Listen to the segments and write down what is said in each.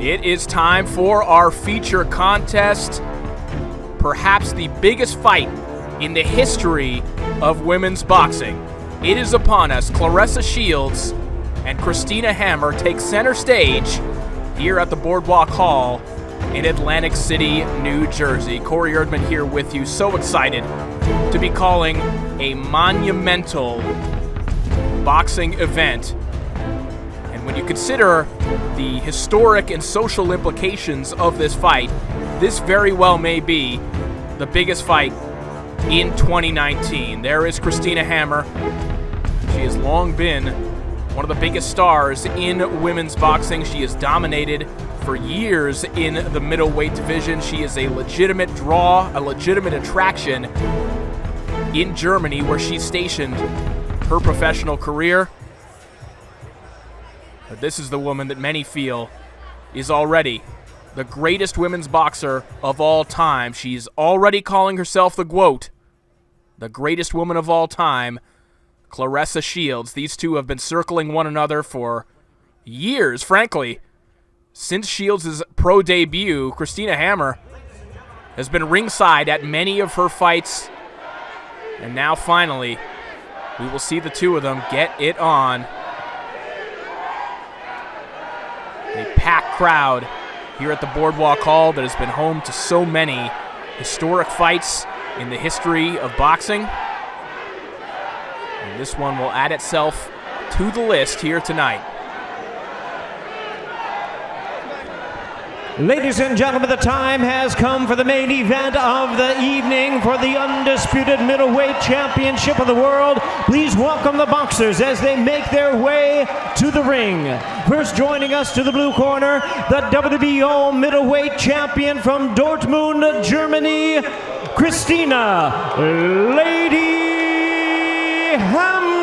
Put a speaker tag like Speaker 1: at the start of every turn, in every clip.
Speaker 1: It is time for our feature contest, perhaps the biggest fight in the history of women's boxing. It is upon us. Claressa Shields and Christina Hammer take center stage here at the Boardwalk Hall in Atlantic City, New Jersey. Corey Erdman here with you. So excited to be calling a monumental boxing event. And when you consider the historic and social implications of this fight, this very well may be the biggest fight in 2019. There is Christina Hammer. She has long been one of the biggest stars in women's boxing. She has dominated for years in the middleweight division. She is a legitimate draw, a legitimate attraction in Germany, where she stationed her professional career. But this is the woman that many feel is already the greatest women's boxer of all time. She's already calling herself the GWOAT, the greatest woman of all time, Claressa Shields. These two have been circling one another for years, frankly. Since Shields' pro debut, Christina Hammer has been ringside at many of her fights. And now finally, we will see the two of them get it on. A packed crowd here at the Boardwalk Hall that has been home to so many historic fights in the history of boxing. And this one will add itself to the list here tonight.
Speaker 2: Ladies and gentlemen, the time has come for the main event of the evening for the undisputed middleweight championship of the world. Please welcome the boxers as they make their way to the ring. First joining us to the blue corner, the WBO middleweight champion from Dortmund, Germany, Christina "Lady" Hammer.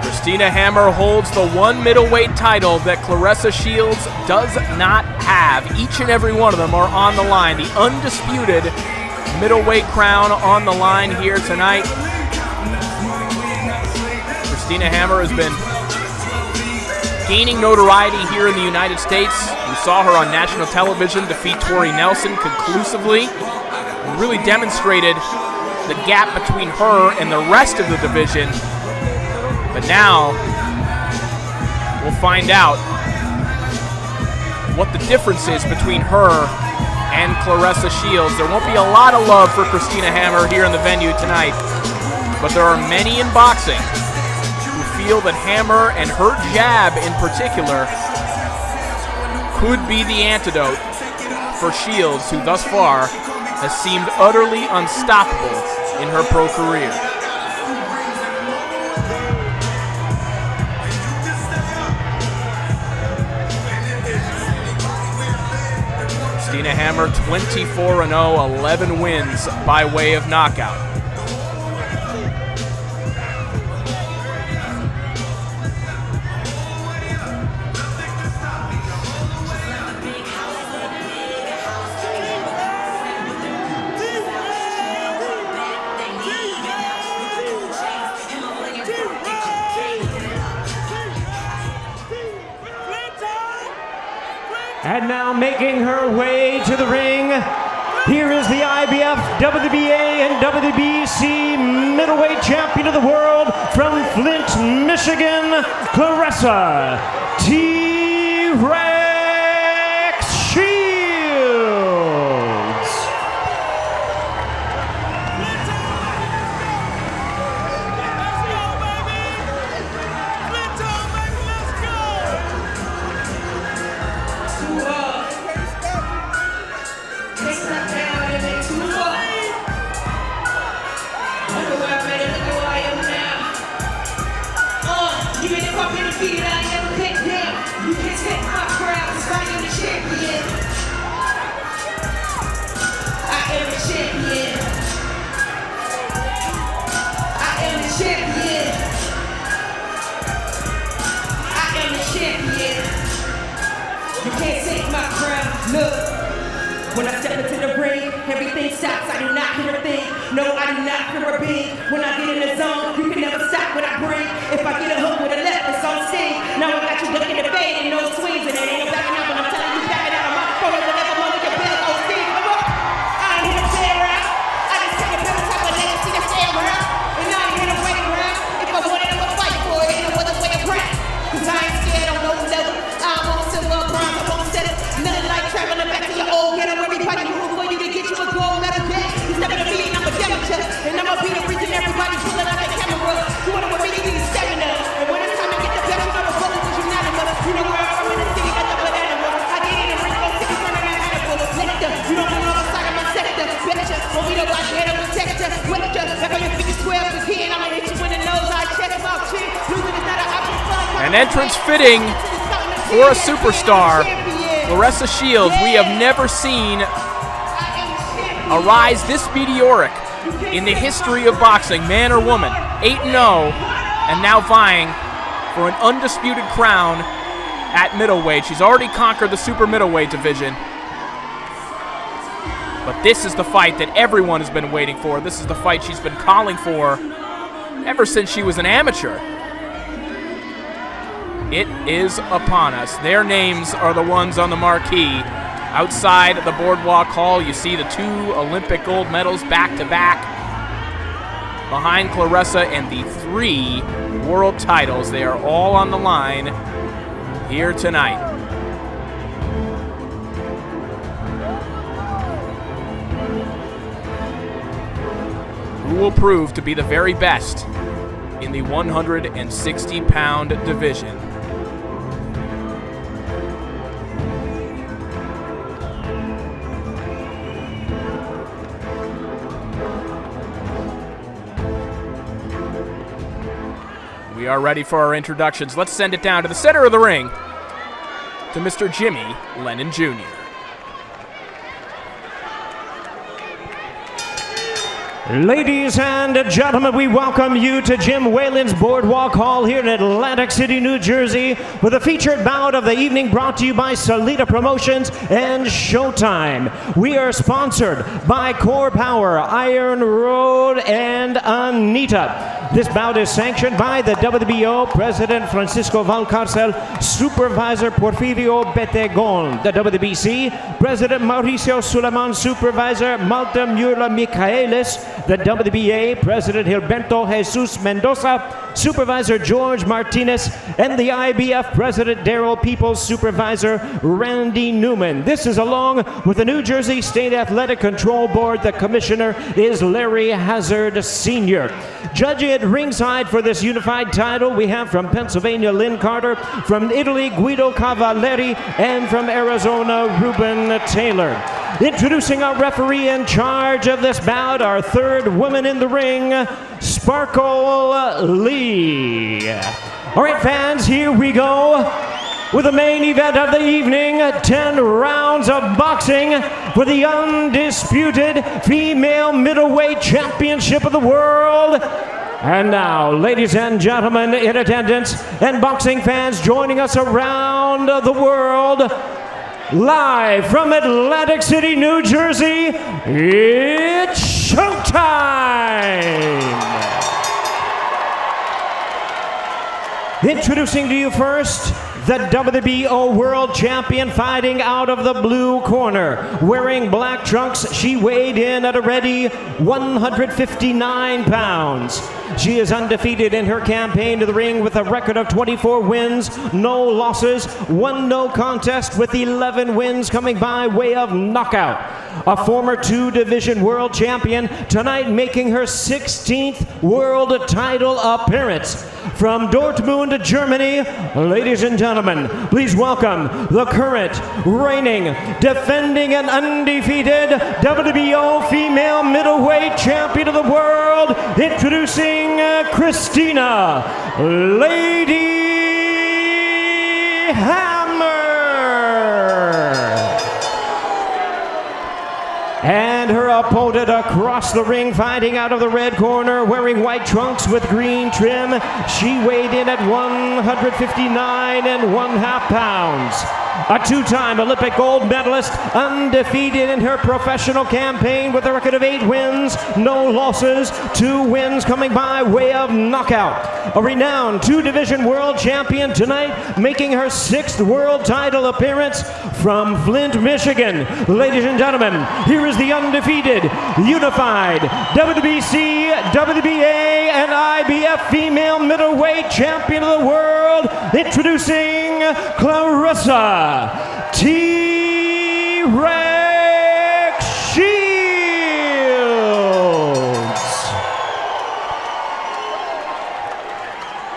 Speaker 1: Christina Hammer holds the one middleweight title that Claressa Shields does not have. Each and every one of them are on the line. The undisputed middleweight crown on the line here tonight. Christina Hammer has been gaining notoriety here in the United States. We saw her on national television defeat Tori Nelson conclusively, and really demonstrated the gap between her and the rest of the division. But now, we'll find out what the difference is between her and Claressa Shields. There won't be a lot of love for Christina Hammer here in the venue tonight, but there are many in boxing who feel that Hammer, and her jab in particular, could be the antidote for Shields, who thus far has seemed utterly unstoppable in her pro career. Christina Hammer, 24-0, 11 wins by way of knockout.
Speaker 2: And now making her way to the ring, here is the IBF, WBA, and WBC middleweight champion of the world from Flint, Michigan, Claressa T-Rex Shields.
Speaker 3: When I step into the ring, everything stops. I do not hear a thing. No, I do not hear a beat. When I get in the zone, you can never stop what I bring. If I get a hook with a left, it's on sting. Now I got you looking at the fade and no swings, and it ain't no backing out. When I'm telling you, back it out. My phone is the level one with your bell. Oh, Steve, come on. I ain't here to play around. I just take a pepper top of legacy to stay around. And I ain't here to wait around. If I wanted, I'ma fight for it. Ain't no other way around. Cause I ain't scared on no level. I'm on silver, bronze, I'm on set. Nothing like traveling back to your old ghetto. Everybody rooting for you to get you a gold medal. You step in the beat and I'm a amateur. And I'ma be the reason everybody pulling out their camera. You wanna with me, you need stamina. And when it's time to get the best, you know the vocal was unanimous. You know where I'm from in the city, got the banana one. I get in and bring those cities running that animal. Nectar, you don't belong outside of my sector. Betcha, want me to watch your head up protector. Winter, like on your 50-12 again. I'ma hit you in the nose, I check them out, chin. Losing is not an option.
Speaker 1: An entrance fitting for a superstar. Claressa Shields, we have never seen a rise this meteoric in the history of boxing, man or woman. 8-0, and now vying for an undisputed crown at middleweight. She's already conquered the super middleweight division. But this is the fight that everyone has been waiting for. This is the fight she's been calling for ever since she was an amateur. It is upon us. Their names are the ones on the marquee. Outside the Boardwalk Hall, you see the 2 Olympic gold medals back-to-back behind Claressa and the 3 world titles. They are all on the line here tonight. Who will prove to be the very best in the 160-pound division? We are ready for our introductions. Let's send it down to the center of the ring to Mr. Jimmy Lennon Jr.
Speaker 2: Ladies and gentlemen, we welcome you to Jim Whalen's Boardwalk Hall here in Atlantic City, New Jersey, with a featured bout of the evening brought to you by Salita Promotions and Showtime. We are sponsored by Core Power, Iron Road, and Anita. This bout is sanctioned by the WBO President Francisco Valcarcel, Supervisor Porfirio Betegon, the WBC President Mauricio Suleiman, Supervisor Malta Murla Michaelis, the WBA President Gilberto Jesus Mendoza, Supervisor George Martinez, and the IBF President Daryl Peoples, Supervisor Randy Newman. This is along with the New Jersey State Athletic Control Board. The commissioner is Larry Hazard Sr. Judging at ringside for this unified title, we have from Pennsylvania, Lynn Carter, from Italy, Guido Cavalleri, and from Arizona, Ruben Taylor. Introducing our referee in charge of this bout, our third woman in the ring, Sparkle Lee. All right, fans, here we go with the main event of the evening, 10 rounds of boxing for the undisputed female middleweight championship of the world. And now, ladies and gentlemen in attendance and boxing fans joining us around the world, live from Atlantic City, New Jersey, it's showtime! Introducing to you first, the WBO World Champion fighting out of the blue corner. Wearing black trunks, she weighed in at a ready 159 pounds. She is undefeated in her campaign to the ring with a record of 24 wins, no losses, 1 no contest with 11 wins coming by way of knockout. A former 2-division world champion, tonight making her 16th world title appearance. From Dortmund, Germany, ladies and gentlemen, please welcome the current, reigning, defending, and undefeated WBO female middleweight champion of the world, introducing Christina, Lady Hammer. And her opponent across the ring, fighting out of the red corner, wearing white trunks with green trim. She weighed in at 159 1/2 pounds. a two-time Olympic gold medalist, undefeated in her professional campaign with a record of 8 wins, no losses, 2 wins coming by way of knockout. A renowned 2-division world champion tonight, making her 6th world title appearance from Flint, Michigan. Ladies and gentlemen, here is the undefeated, unified WBC, WBA, and IBF female middleweight champion of the world, introducing Claressa T-Rex Shields.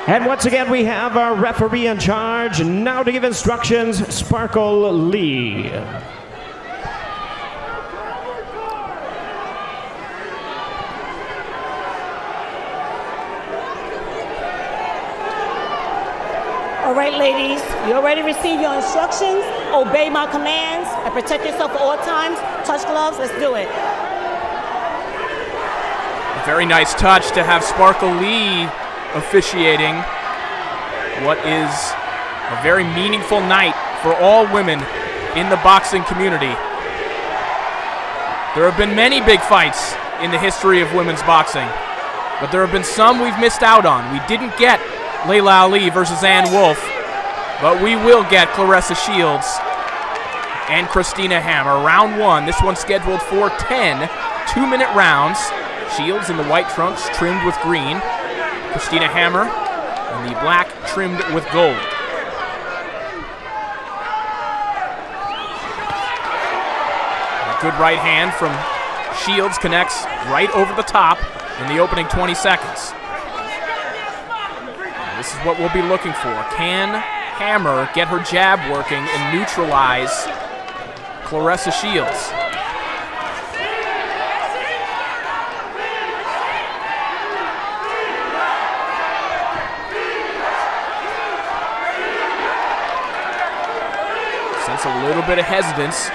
Speaker 2: And once again, we have our referee in charge now to give instructions, Sparkle Lee.
Speaker 4: All right, ladies, you already received your instructions. Obey my commands and protect yourself at all times. Touch gloves, let's do it.
Speaker 1: A very nice touch to have Sparkle Lee officiating what is a very meaningful night for all women in the boxing community. There have been many big fights in the history of women's boxing, but there have been some we've missed out on. We didn't get Layla Ali versus Ann Wolfe, but we will get Claressa Shields and Christina Hammer. Round 1, this one's scheduled for 10 2-minute rounds. Shields in the white trunks trimmed with green. Christina Hammer in the black trimmed with gold. A good right hand from Shields connects right over the top in the opening 20 seconds. This is what we'll be looking for. Can Hammer get her jab working and neutralize Claressa Shields? Sense a little bit of hesitance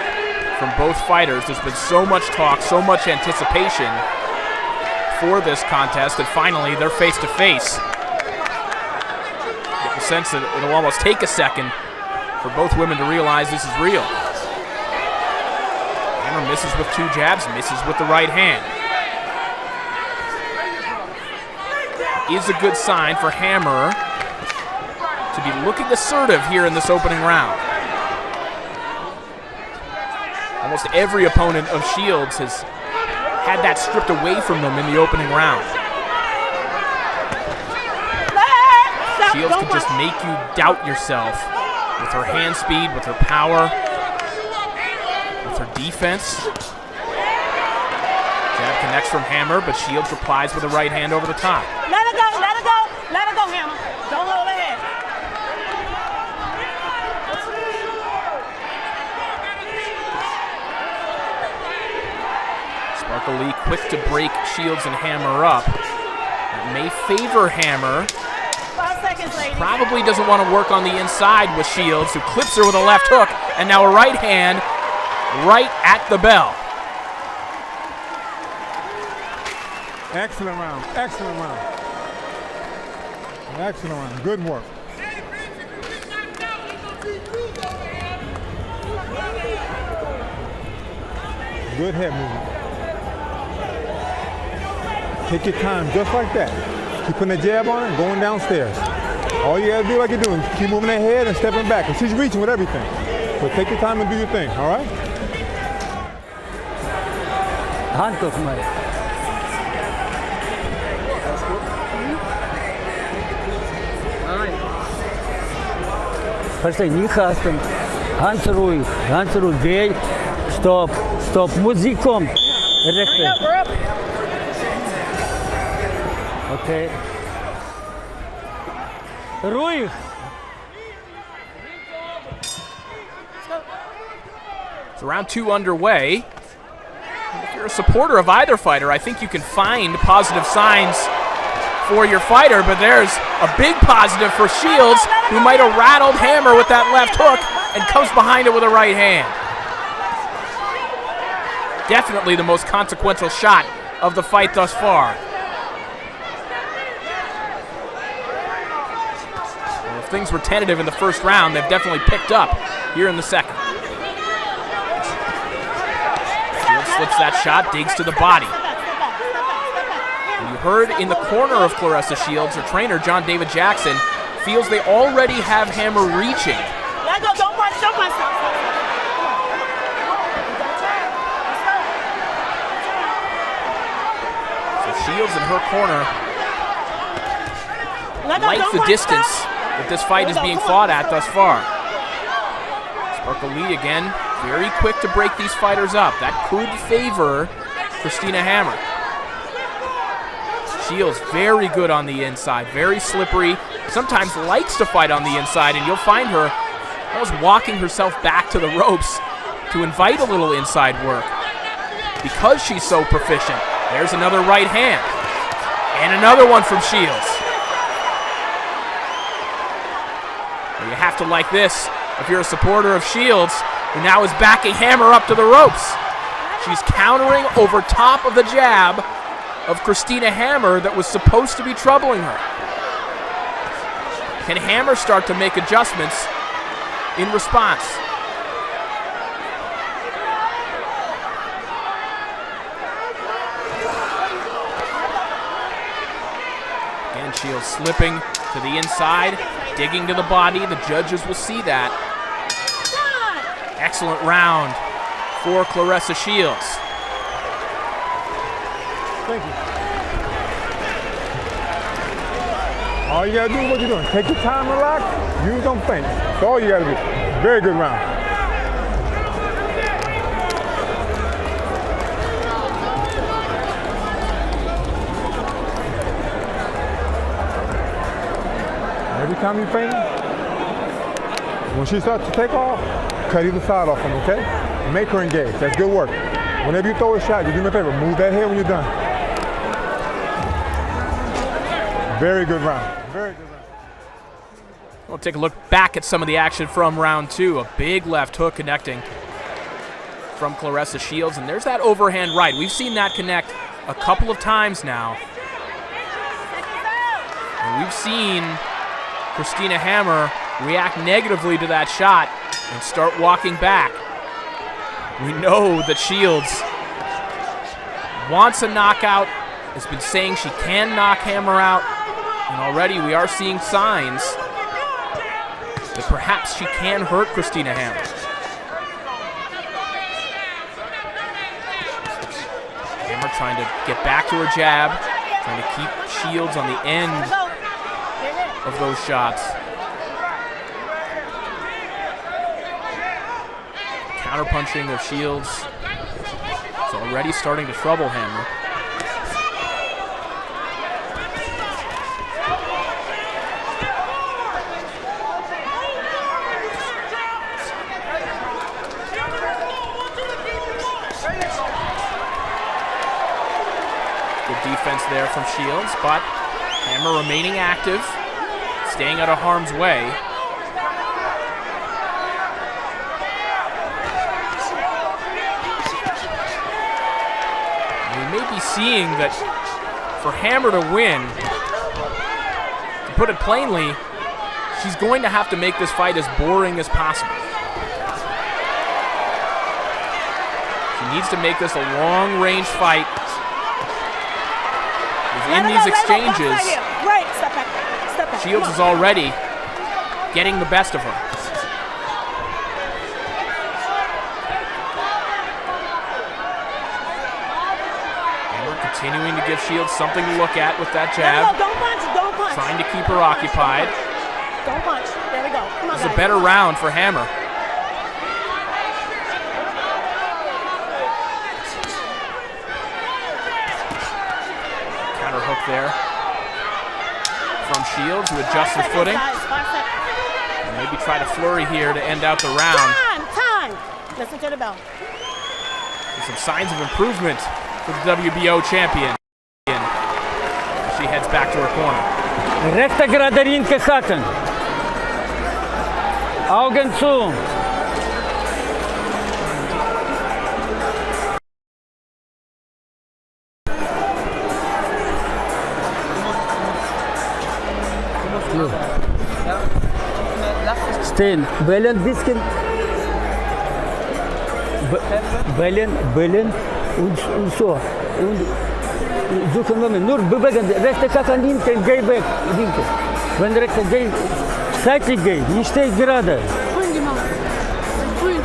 Speaker 1: from both fighters. There's been so much talk, so much anticipation for this contest, and finally they're face to face. Sense that it'll almost take a second for both women to realize this is real. Hammer misses with 2 jabs, misses with the right hand. Is a good sign for Hammer to be looking assertive here in this opening round. Almost every opponent of Shields has had that stripped away from them in the opening round. Shields can just make you doubt yourself with her hand speed, with her power, with her defense. Jab connects from Hammer, but Shields replies with a right hand over the top.
Speaker 4: Let her go, let her go, let her go, Hammer. Don't hold her head.
Speaker 1: Sparkle Lee quick to break Shields and Hammer up. That may favor Hammer.
Speaker 4: 5 seconds, ladies.
Speaker 1: Probably doesn't want to work on the inside with Shields, who clips her with a left hook, and now a right hand right at the bell.
Speaker 5: Excellent round, excellent round. Excellent round, good work. Good head movement. Take your time, just like that. Keep putting the jab on it and going downstairs. All you gotta do like you're doing, keep moving that head and stepping back. And she's reaching with everything. But take your time and do your thing, all right?
Speaker 6: Handcuff mal. Verstehe, nicht hasten. Ganz ruhig, Weh. Stopp, stopp, Musik kommt. Rechte. Okay. Ruhig.
Speaker 1: So round 2 underway. If you're a supporter of either fighter, I think you can find positive signs for your fighter, but there's a big positive for Shields, who might have rattled Hammer with that left hook and comes behind it with a right hand. Definitely the most consequential shot of the fight thus far. Well, if things were tentative in the first round, they've definitely picked up here in the second. Shields slips that shot, digs to the body. And you heard in the corner of Claressa Shields, her trainer, John David Jackson, feels they already have Hammer reaching.
Speaker 4: Don't punch, don't punch.
Speaker 1: So Shields in her corner likes the distance that this fight is being fought at thus far. Sparkle Lee again, very quick to break these fighters up. That could favor Christina Hammer. Shields very good on the inside, very slippery, sometimes likes to fight on the inside, and you'll find her almost walking herself back to the ropes to invite a little inside work because she's so proficient. There's another right hand, and another one from Shields. You have to like this if you're a supporter of Shields, who now is backing Hammer up to the ropes. She's countering over top of the jab of Christina Hammer that was supposed to be troubling her. Can Hammer start to make adjustments in response? Again, Shields slipping to the inside, digging to the body. The judges will see that. Excellent round for Claressa Shields.
Speaker 5: Thank you. All you gotta do is what you're doing. Take your time, relax, use them feints. That's all you gotta do. Very good round. Every time you feint, when she starts to take off, cut either side off them, okay? Make her engage. That's good work. Whenever you throw a shot, just do me a favor, move that head when you're done. Very good round. Very good round.
Speaker 1: We'll take a look back at some of the action from round two. A big left hook connecting from Claressa Shields, and there's that overhand right. We've seen that connect a couple of times now. And we've seen Christina Hammer react negatively to that shot and start walking back. We know that Shields wants a knockout, has been saying she can knock Hammer out, and already we are seeing signs that perhaps she can hurt Christina Hammer. Hammer trying to get back to her jab, trying to keep Shields on the end of those shots. Counterpunching of Shields is already starting to trouble Hammer. Good defense there from Shields, but Hammer remaining active, staying out of harm's way. Seeing that for Hammer to win, to put it plainly, she's going to have to make this fight as boring as possible. She needs to make this a long-range fight. In these exchanges, Shields is already getting the best of her. Continuing to give Shields something to look at with that jab.
Speaker 4: No, don't punch, don't punch.
Speaker 1: Trying to keep her occupied.
Speaker 4: Don't punch. There we go. Come on,
Speaker 1: this is a better round for Hammer. Counter hook there from Shields, who adjusts her footing. And maybe try to flurry here to end out the round.
Speaker 4: Time. Listen to the bell.
Speaker 1: There's some signs of improvement for the WBO champion. She heads back to her corner.
Speaker 6: Rechte gerade Rinke hatten. Augen zu. stehen. Bellen bisschen. Bellen und so. Und suchen Moment. Nur bewegen. Rechte Kacken hinten, geh weg. Hinten. Wenn rechte geh, seitlich geh. Nicht steh gerade.
Speaker 7: Grün gemacht. Grün.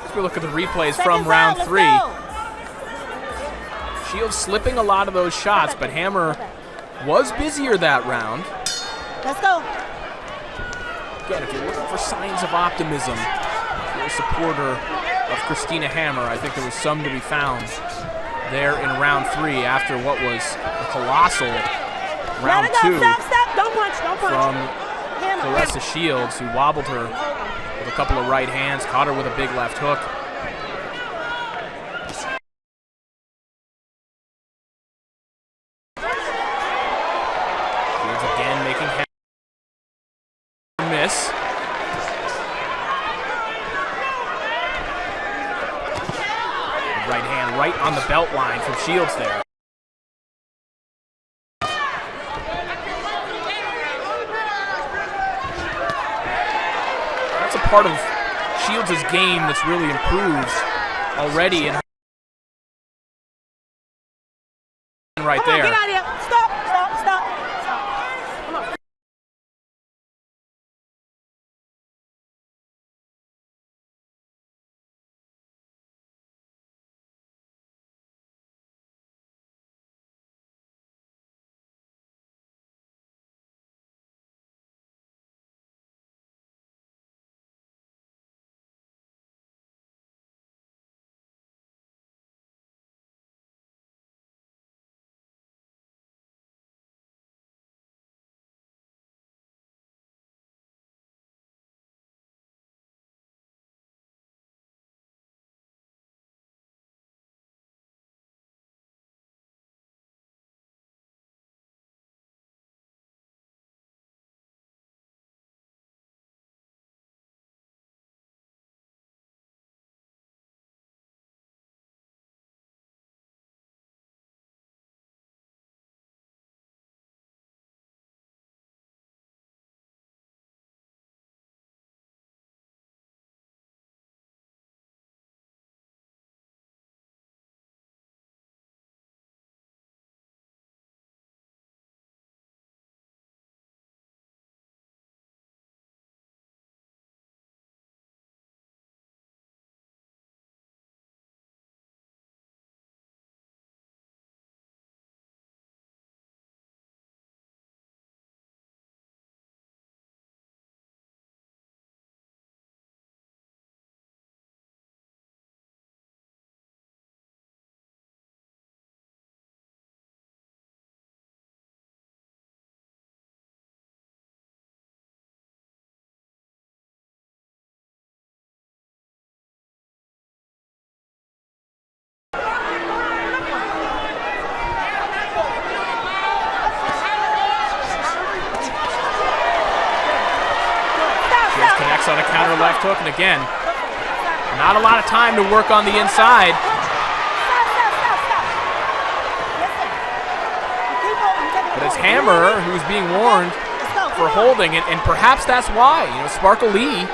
Speaker 1: Let's look at the replays from round 3. Shields slipping a lot of those shots, but Hammer was busier that round.
Speaker 4: Let's go.
Speaker 1: Again, if you're looking for signs of optimism, if you're a supporter of Christina Hammer, I think there was some to be found there in round 3 after what was a colossal round 2
Speaker 4: Stop. Don't punch.
Speaker 1: from
Speaker 4: Hammer.
Speaker 1: Claressa Shields, who wobbled her with a couple of right hands, caught her with a big left hook. Shields again making Hammer miss. Right hand right on the belt line from Shields there. That's a part of Shields' game that's really improved already in her right
Speaker 4: Come on,
Speaker 1: there.
Speaker 4: get out of here. Stop. Come on.
Speaker 1: Shields connects on a counter left hook, and again, not a lot of time to work on the inside. But it's Hammer who's being warned for holding, and perhaps that's why. You know, Sparkle Lee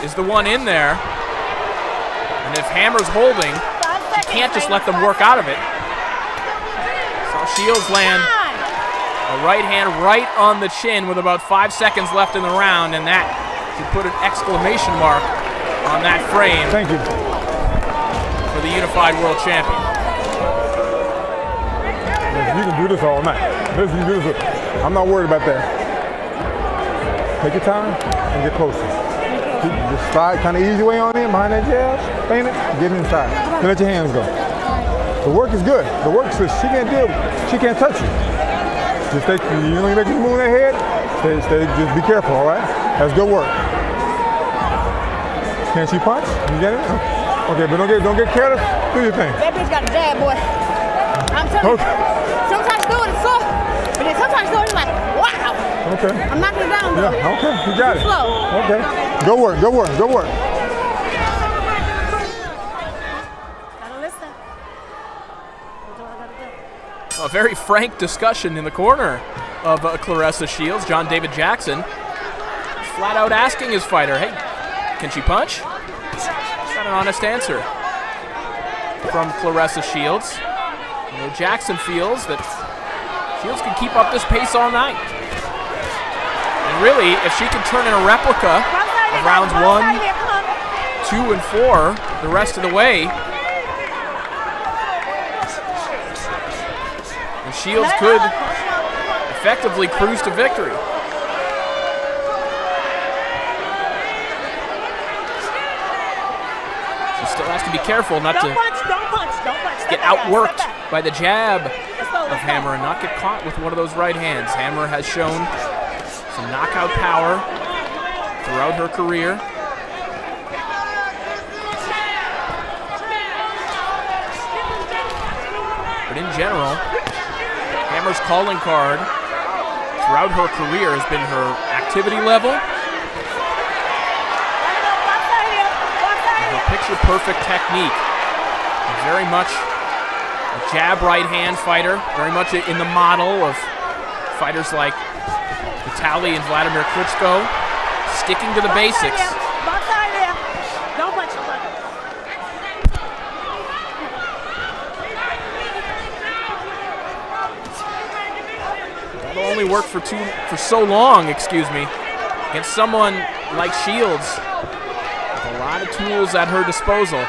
Speaker 1: is the one in there. And if Hammer's holding, you can't just let them work out of it. So Shields land a right hand right on the chin with about 5 seconds left in the round, and that should put an exclamation mark on that frame.
Speaker 5: Thank you.
Speaker 1: For the unified world champion.
Speaker 5: Listen, you can do this all night. Listen, you do this. I'm not worried about that. Take your time and get closer. Just slide kind of easy way on in behind that jab, feint it, get inside. Then let your hands go. The work is good. The work is good. She can't do it. She can't touch you. Just take, you know, you make you move that head, stay, just be careful, all right? That's good work. Can she punch? You get it? Okay, but don't get careless. Do your thing.
Speaker 7: That bitch got a jab, boy. I'm telling you. Sometimes do it, it's soft. But then sometimes do it, it's like, wow.
Speaker 5: Okay.
Speaker 7: I'm knocking it down, though.
Speaker 5: Yeah, okay, you got it.
Speaker 7: Slow.
Speaker 5: Okay. Go work.
Speaker 4: Gotta listen. Do what I gotta do.
Speaker 1: a very frank discussion in the corner of Claressa Shields. John David Jackson flat out asking his fighter, hey, can she punch? Got an honest answer from Claressa Shields. You know, Jackson feels that Shields can keep up this pace all night. And really, if she can turn in a replica of rounds 1, 2, and 4 the rest of the way, and Shields could effectively cruise to victory. She still has to be careful not to get outworked by the jab of Hammer and not get caught with one of those right hands. Hammer has shown some knockout power throughout her career. But in general, Hammer's calling card throughout her career has been her activity level, and her picture-perfect technique. Very much a jab right-hand fighter, very much in the model of fighters like Vitaly and Vladimir Klitschko, sticking to the basics. That'll only work for so long, against someone like Shields with a lot of tools at her disposal.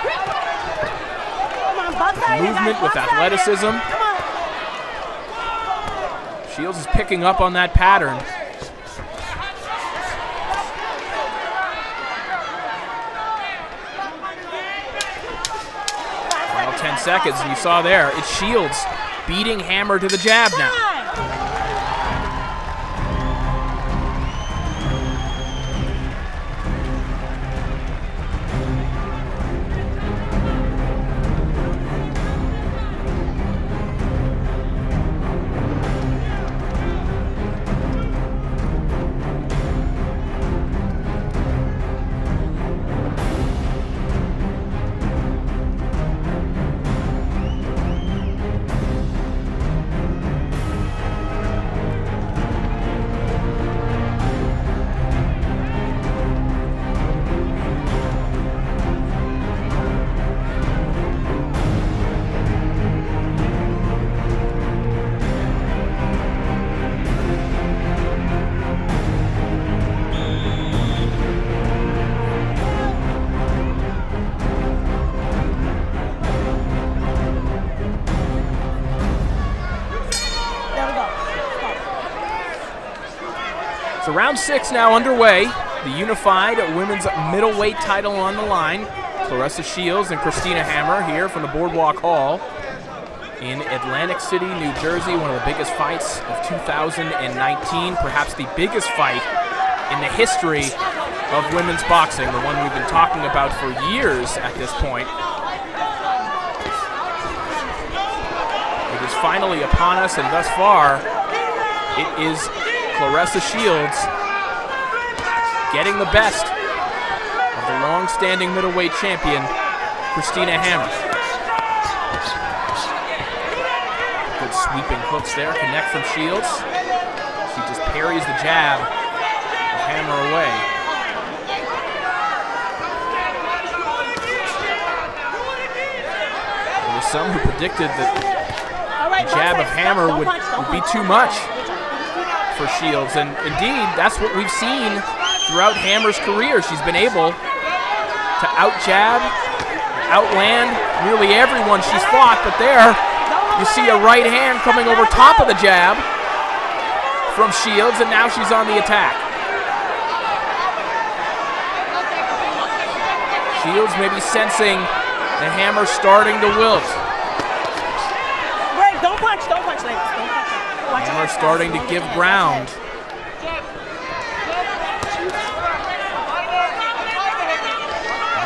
Speaker 1: With movement, with athleticism. Shields is picking up on that pattern. Final 10 seconds, and you saw there, it's Shields beating Hammer to the jab now. So round 6 now underway. The unified women's middleweight title on the line. Claressa Shields and Christina Hammer here from the Boardwalk Hall in Atlantic City, New Jersey. One of the biggest fights of 2019, perhaps the biggest fight in the history of women's boxing, the one we've been talking about for years at this point. It is finally upon us, and thus far, it is Claressa Shields getting the best of the long-standing middleweight champion, Christina Hammer. Good sweeping hooks there, connect from Shields. She just parries the jab of Hammer away. There were some who predicted that the jab of Hammer would be too much for Shields, and indeed, that's what we've seen throughout Hammer's career. She's been able to out-jab, outland nearly everyone she's fought, but there you see a right hand coming over top of the jab from Shields, and now she's on the attack. Shields may be sensing the Hammer starting to wilt.
Speaker 4: Greg, don't punch, ladies. Don't punch.
Speaker 1: Hammer starting to give ground.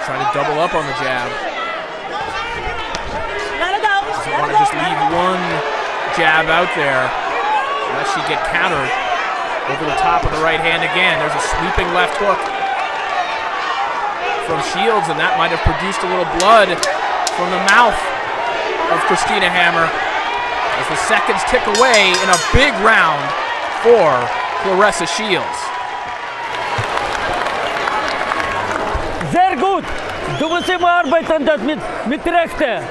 Speaker 1: Trying to double up on the jab. Doesn't want to just leave one jab out there unless she get countered over the top of the right hand again. There's a sweeping left hook from Shields, and that might have produced a little blood from the mouth of Christina Hammer. as the seconds tick away in a big round for Claressa Shields.
Speaker 6: Sehr gut. Du musst immer arbeiten das mit Rechte.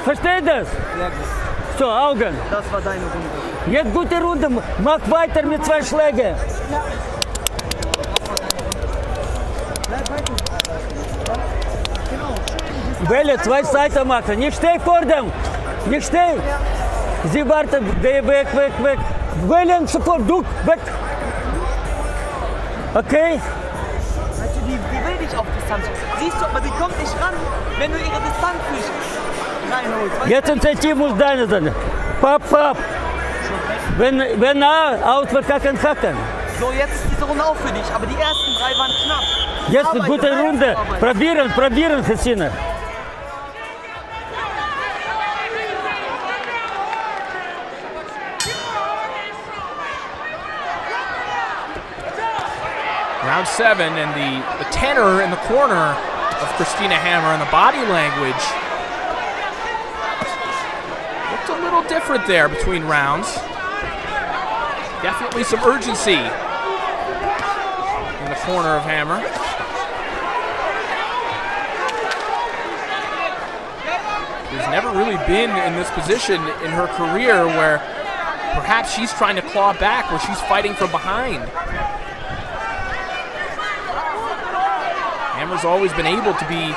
Speaker 6: Verstehst du das? So, Augen.
Speaker 8: Das war deine Runde.
Speaker 6: Jetzt gute Runde. Mach weiter mit 2 Schlägen. Welle, 2 Seiten machen. Nicht steh vor dem. Nicht steh. Sie warten. Geh weg. Wellen sofort. Du, weg. Okay?
Speaker 8: Weißt du, die will dich auf Distanz. Siehst du, aber die kommt nicht ran, wenn du ihre Distanz nicht reinholst. Weißt
Speaker 6: Jetzt Initiative muss deine sein. Papp. Wenn aus wird Hacken.
Speaker 8: So, jetzt ist diese Runde auch für dich, aber die ersten 3 waren knapp.
Speaker 6: Jetzt eine gute Runde. Probieren, Christina.
Speaker 1: Round 7, and the tenor in the corner of Christina Hammer and the body language looked a little different there between rounds. Definitely some urgency in the corner of Hammer. She's never really been in this position in her career where perhaps she's trying to claw back, where she's fighting from behind. Hammer's always been able to be a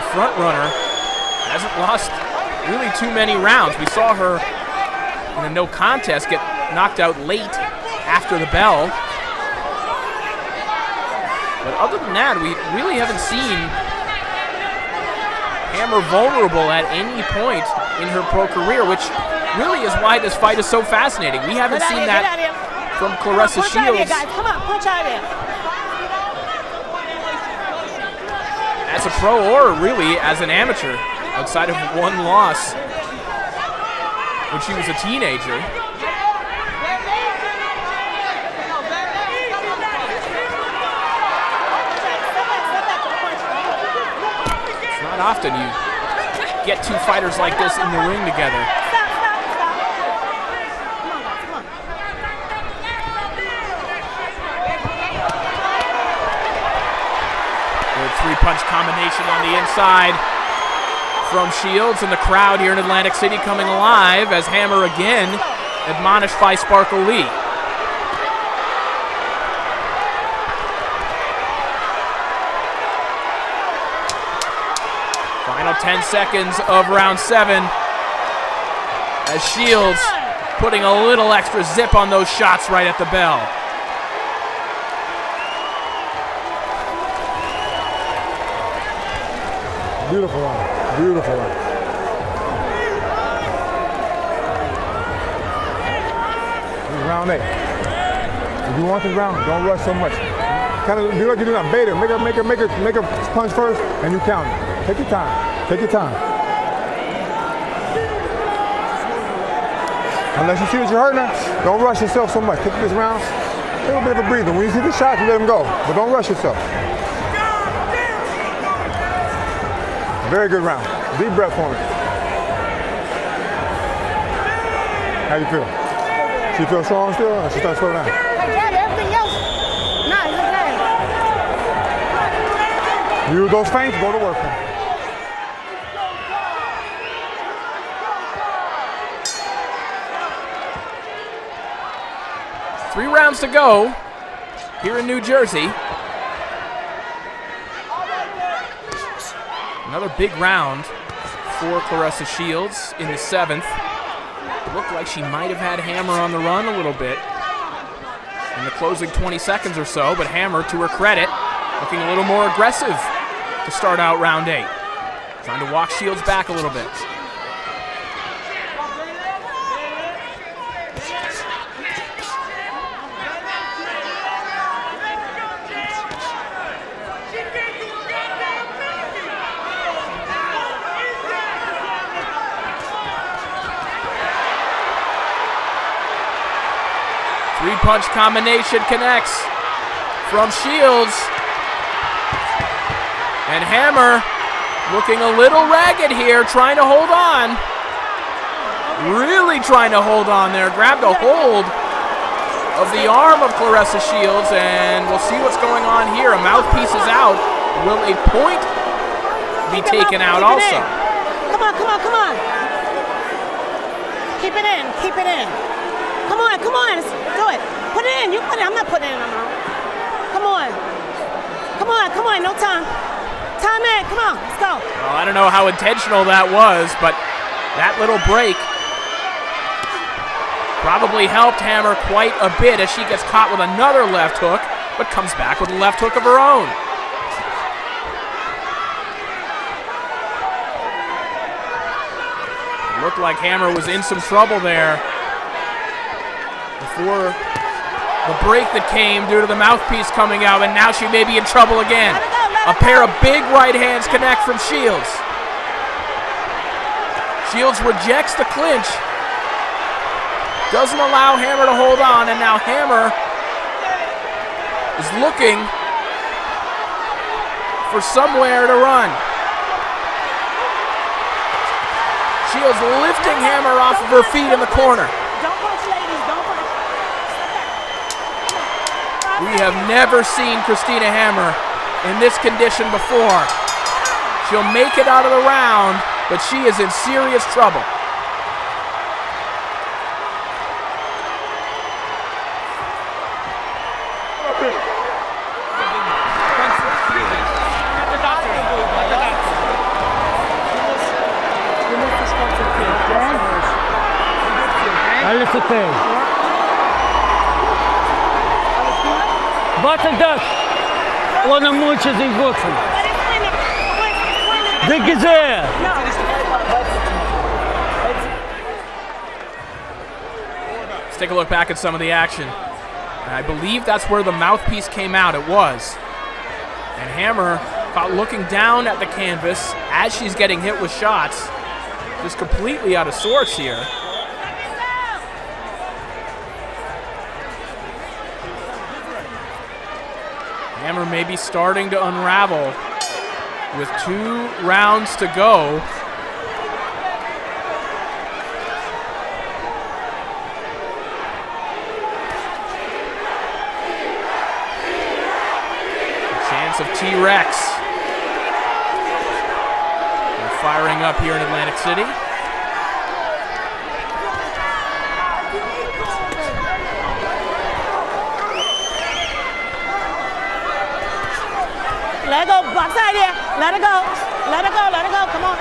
Speaker 1: front runner. Hasn't lost really too many rounds. We saw her in a no contest get knocked out late after the bell. But other than that, we really haven't seen Hammer vulnerable at any point in her pro career, which really is why this fight is so fascinating. We haven't seen that from Claressa Shields.
Speaker 4: Come on, punch out of here.
Speaker 1: As a pro or really as an amateur, outside of one loss when she was a teenager. It's not often you get 2 fighters like this in the ring together.
Speaker 4: Stop. Come on, guys, come on.
Speaker 1: Good 3-punch combination on the inside from Shields, and the crowd here in Atlantic City coming alive as Hammer again admonished by Sparkle Lee. Final 10 seconds of round 7 as Shields putting a little extra zip on those shots right at the bell.
Speaker 5: Beautiful one. Beautiful one. This is round 8. If you want this round, don't rush so much. Kind of do like you do now. Bait her. Make her punch first, and you count it. Take your time. Take your time. Unless you see that you're hurting her, don't rush yourself so much. Take this round, a little bit of a breather. When you see the shot, you let them go. But don't rush yourself. Very good round. Deep breath for me. How you feel? She feel strong still, or she starts to slow down?
Speaker 7: Everything else. Nah, it's okay.
Speaker 5: Use those feints, go to work.
Speaker 1: 3 rounds to go here in New Jersey. Another big round for Claressa Shields in the 7th. It looked like she might have had Hammer on the run a little bit in the closing 20 seconds or so, but Hammer, to her credit, looking a little more aggressive to start out round 8. Trying to walk Shields back a little bit. Three-punch combination connects from Shields. And Hammer looking a little ragged here, trying to hold on. really trying to hold on there. Grabbed a hold of the arm of Claressa Shields, and we'll see what's going on here. A mouthpiece is out. Will a point be taken out also?
Speaker 4: Come on, come on, come on. Keep it in, keep it in. Come on, come on, do it. Put it in, you put it in. I'm not putting it in. Come on. Come on, come on, no time. Time in, come on, let's go.
Speaker 1: Well, I don't know how intentional that was, but that little break probably helped Hammer quite a bit as she gets caught with another left hook, but comes back with a left hook of her own. It looked like Hammer was in some trouble there before the break that came due to the mouthpiece coming out, and now she may be in trouble again. A pair of big right hands connect from Shields. Shields rejects the clinch. Doesn't allow Hammer to hold on, and now Hammer is looking for somewhere to run. Shields lifting Hammer off of her feet in the corner.
Speaker 4: Don't punch, ladies, don't punch.
Speaker 1: We have never seen Christina Hammer in this condition before. She'll make it out of the round, but she is in serious trouble.
Speaker 6: Alles okay. Warte das. Ohne Mutsch sind Wurzeln. Dicke sehr.
Speaker 1: Let's take a look back at some of the action. And I believe that's where the mouthpiece came out. It was. And Hammer caught looking down at the canvas as she's getting hit with shots. Just completely out of sorts here. Hammer may be starting to unravel with 2 rounds to go. A chance of T-Rex. They're firing up here in Atlantic City.
Speaker 4: Let her go, box out here. Let her go. Let her go, let her go, come on.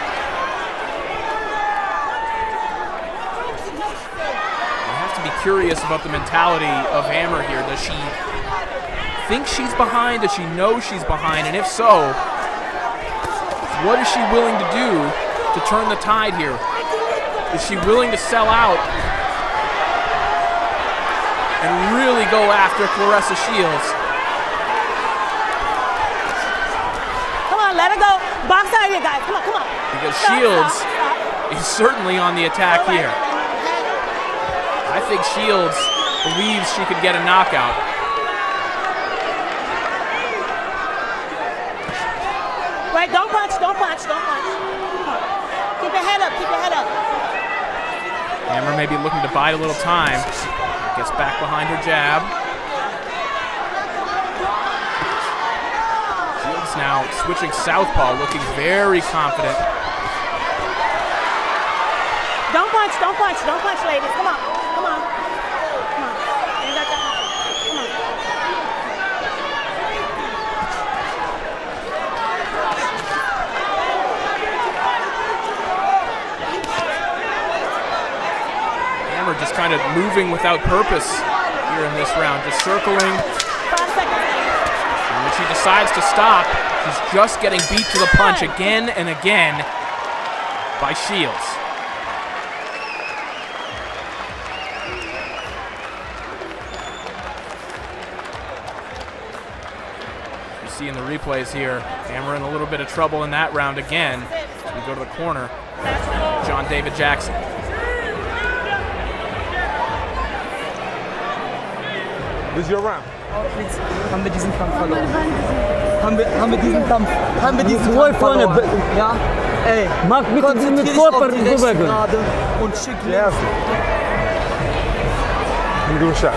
Speaker 1: I have to be curious about the mentality of Hammer here. Does she think she's behind? Does she know she's behind? And if so, what is she willing to do to turn the tide here? Is she willing to sell out and really go after Claressa Shields?
Speaker 4: Let her go. Box out here, guys. Come on, come on.
Speaker 1: Because Shields is certainly on the attack here. I think Shields believes she could get a knockout.
Speaker 4: Wait, don't punch, don't punch, don't punch. Keep your head up, keep your head up.
Speaker 1: Hammer may be looking to bide a little time. Gets back behind her jab. Now switching southpaw, looking very confident.
Speaker 4: Don't punch, don't punch, don't punch, ladies. Come on, come on, come on. You got that? Come on.
Speaker 1: Hammer just kind of moving without purpose here in this round, just circling.
Speaker 4: 5 seconds.
Speaker 1: And when she decides to stop, she's just getting beat to the punch again and again by Shields. You see in the replays here, Hammer in a little bit of trouble in that round again. As we go to the corner, John David Jackson.
Speaker 5: This is your round.
Speaker 8: Haben wir diesen Kampf verloren. Haben wir diesen Kampf
Speaker 6: Ruhe vorne.
Speaker 8: verloren. Ja. Ey,
Speaker 6: Mach bitte
Speaker 8: konzentrier
Speaker 6: mit
Speaker 8: dich auf
Speaker 6: Körper
Speaker 8: die rechte
Speaker 6: bewegen.
Speaker 8: gerade und schick links.
Speaker 5: Yes. Let me do a shot.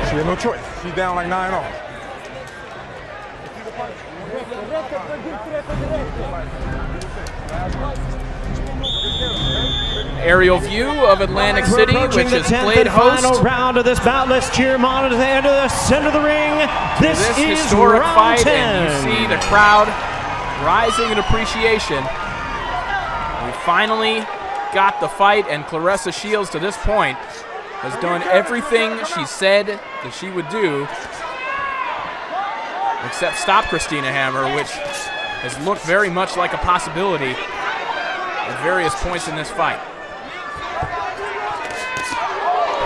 Speaker 5: She had no choice. She's down like 9-0.
Speaker 1: Aerial view of Atlantic
Speaker 2: We're
Speaker 1: City,
Speaker 2: approaching
Speaker 1: which
Speaker 2: the
Speaker 1: has
Speaker 2: 10th
Speaker 1: played
Speaker 2: and final
Speaker 1: host
Speaker 2: round of this bout. Let's cheer them on to the end of the center of the ring. This
Speaker 1: this
Speaker 2: is
Speaker 1: historic
Speaker 2: round
Speaker 1: fight,
Speaker 2: 10.
Speaker 1: and you see the crowd rising in appreciation. We finally got the fight, and Claressa Shields to this point has done everything she said that she would do, except stop Christina Hammer, which has looked very much like a possibility at various points in this fight.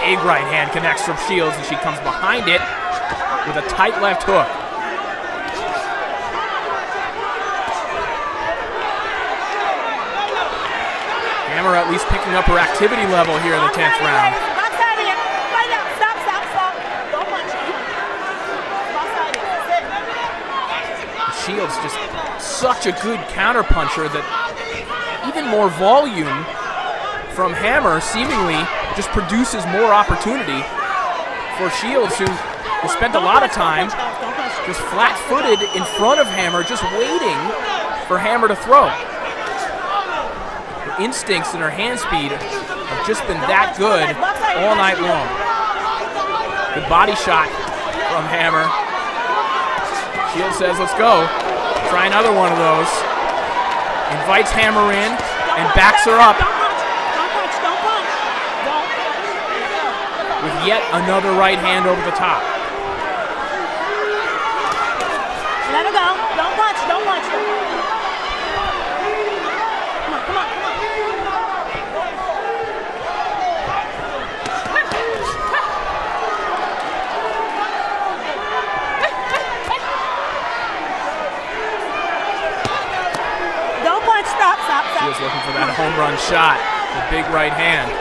Speaker 1: Big right hand connects from Shields, and she comes behind it with a tight left hook. Hammer at least picking up her activity level here in the 10th round. Shields just such a good counterpuncher that even more volume from Hammer seemingly just produces more opportunity for Shields, who spent a lot of time just flat-footed in front of Hammer, just waiting for Hammer to throw. Her instincts and her hand speed have just been that good all night long. Good body shot from Hammer. Shields says, let's go. Try another one of those. Invites Hammer in and backs her up with yet another right hand over the top.
Speaker 4: Let her go. Don't punch. Don't punch. Come on, come on, come on. Don't punch. Stop, stop, stop.
Speaker 1: Shields looking for that home run shot. The big right hand.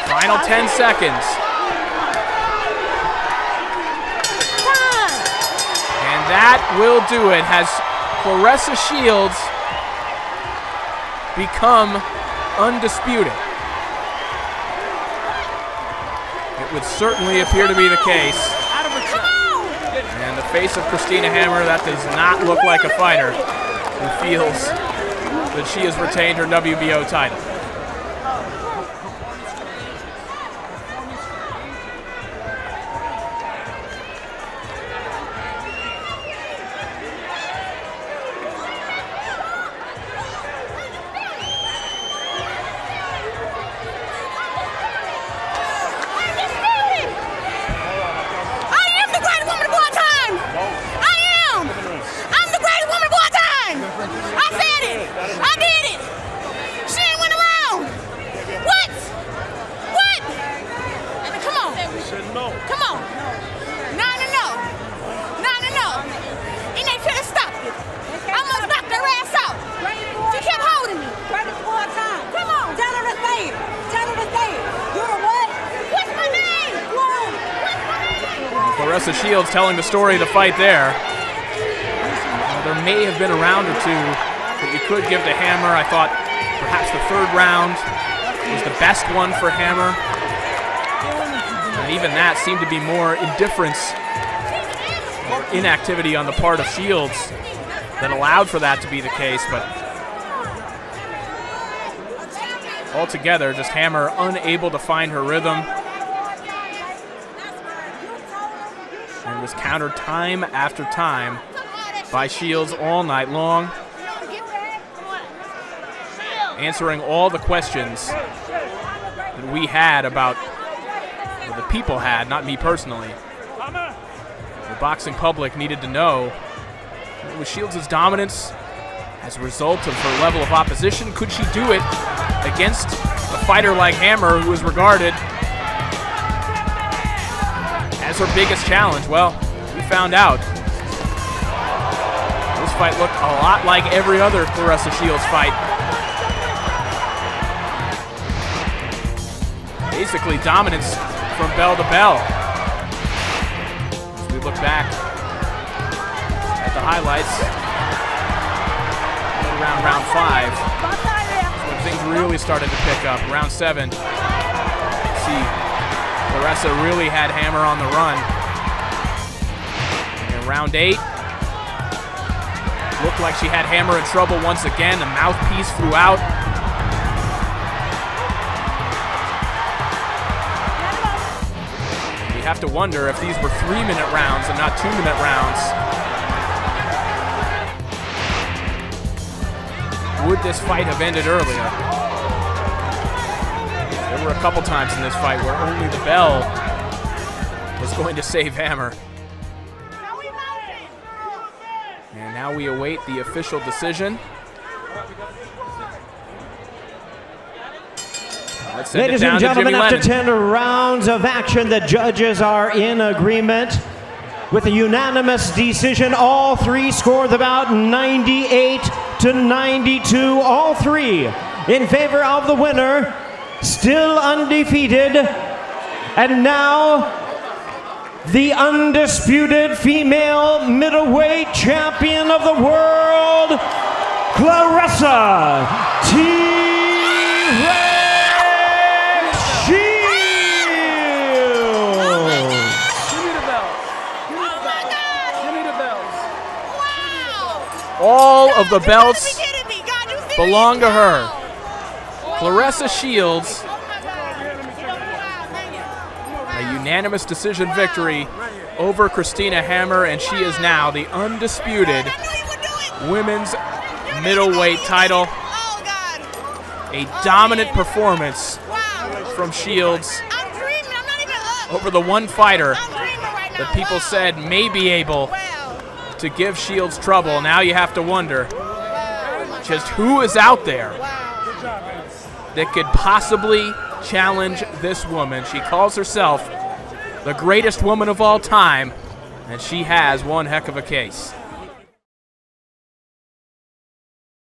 Speaker 1: Final 10 seconds. And that will do it. Has Claressa Shields become undisputed? It would certainly appear to be the case. And the face of Christina Hammer, that does not look like a fighter who feels that she has retained her WBO title. Claressa Shields telling the story of the fight there. There may have been a round or two that you could give to Hammer. I thought perhaps the third round was the best one for Hammer. And even that seemed to be more indifference, or inactivity on the part of Shields that allowed for that to be the case. But altogether, just Hammer unable to find her rhythm. And was countered time after time by Shields all night long, answering all the questions that we had about, well, the people had, not me personally. The boxing public needed to know, was Shields' dominance as a result of her level of opposition? Could she do it against a fighter like Hammer, who is regarded as her biggest challenge? Well, we found out. This fight looked a lot like every other Claressa Shields fight. Basically dominance from bell to bell. As we look back highlights. Around round 5. When things really started to pick up. Round 7. See, Claressa really had Hammer on the run. And round 8. Looked like she had Hammer in trouble once again. The mouthpiece flew out. You have to wonder if these were 3-minute rounds and not 2-minute rounds. Would this fight have ended earlier? There were a couple times in this fight where only the bell was going to save Hammer. And now we await the official decision. Let's send
Speaker 2: Ladies
Speaker 1: it down
Speaker 2: and gentlemen,
Speaker 1: to Jimmy
Speaker 2: after
Speaker 1: Lennon.
Speaker 2: 10 rounds of action, the judges are in agreement with a unanimous decision. All 3 scored the bout 98-92. All 3 in favor of the winner, still undefeated, and now the undisputed female middleweight champion of the world, Claressa T-Rex Shields.
Speaker 1: All of the belts belong to her. Claressa Shields, a unanimous decision victory over Christina Hammer, and she is now the undisputed women's middleweight title. A dominant performance from Shields over the one fighter that people said may be able to give Shields trouble. Now you have to wonder just who is out there that could possibly challenge this woman. She calls herself the greatest woman of all time, and she has one heck of a case.